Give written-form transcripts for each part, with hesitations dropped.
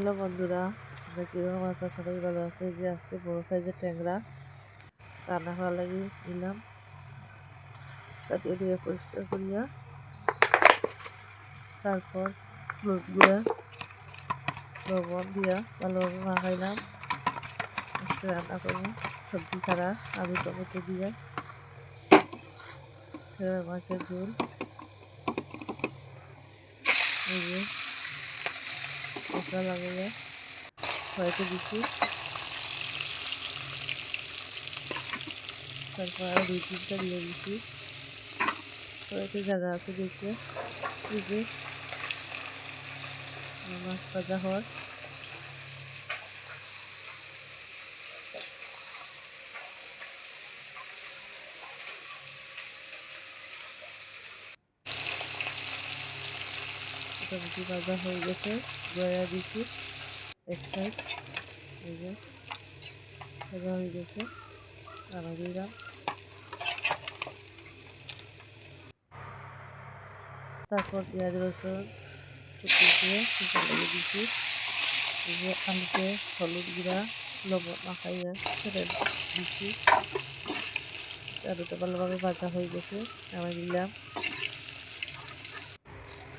Hello বন্ধুরা, আমরা কীরকম আছো? সবাই ভালো আছে। যে আজকে বড় সাইজের ট্যাংরা রান্না করা লাগে নিলাম। তাতে দিয়ে পরিষ্কার করিয়া তারপর হলুদ গুঁড়া লবণ দিয়া ভালোভাবে মাখাইলাম। আজকে রান্না করবো সবজি ছাড়া, আলু টমেটো দিয়া মাছের ঝোল। এই যে মশলা লাগাইয়া কড়াইতে দিচ্ছি, তারপর আরও 2-3টা দিয়ে দিচ্ছি। কড়াইতে জায়গা আছে দেখে এই যে মাছ ভাজা হওয়ার মোটামুটি ভাজা হয়ে গেছে। জয়া দিচ্ছি এক সাইড, এই যে ভাজা হয়ে গেছে। নামাই দিলাম। তারপর পেঁয়াজ রসুন কুচি দিয়ে লাগিয়ে দিচ্ছি। এই যে আলুতে হলুদ গুঁড়া লবণ মাখাইয়া ছেড়ে দিচ্ছি। আলুটা ভালোভাবে ভাজা হয়ে গেছে, নামাই দিলাম।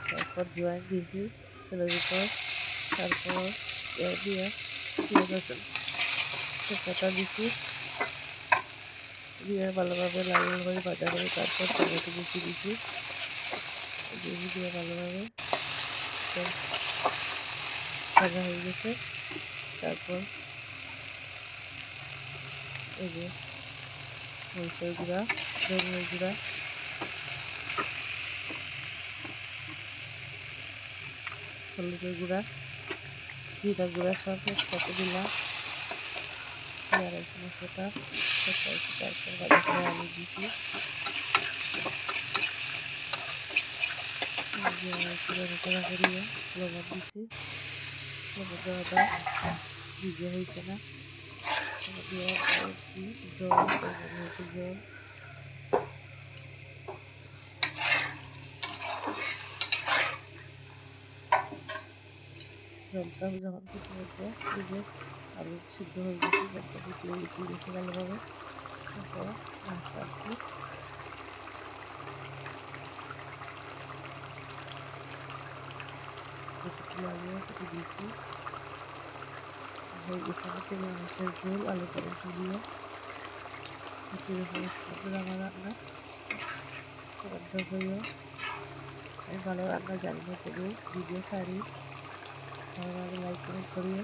তারপর জোয়ান দিয়েছি তেলের উপর। তারপর দিয়ে পেঁয়াজ রসুন তেজপাতা দিচ্ছি, দিয়ে ভালোভাবে লাল লাল করে ভাজা করে তারপর টমেটো কুচি দিচ্ছি। দিয়ে ভালোভাবে ভাজা হয়ে গেছে। তারপর এই যে মরিচের গুঁড়া, ধনিয়ার গুঁড়া, হলুদের গুঁড়া, জিরা গুঁড়া সব একসাথে দিলাম। আর এক মশলাটা তারপর ভাজা করে আলু দিচ্ছি। নাড়াচাড়া করিয়ে লবণ দিচ্ছি। লবণ দেওয়াটা ভিজে হয়েছে না, দিয়ে জল একটু জল। জলটা যখন ফুটে উঠবে, এই যে আলু সিদ্ধ হয়ে গেছে, জলটা ফুটিয়ে গেছে ভালোভাবে। তারপর মাছ চাচ্ছি, লাগিয়ে কেটে দিয়েছি। হয়ে গেছে আমাদের মাছের ঝোল আলু টমেটো দিয়ে। আমার রান্না বন্ধ করিও। আমি ভালো রান্না জানি না, তবু ভিডিও ছাড়ি, ভালো লাইক কমেন্ট করিও।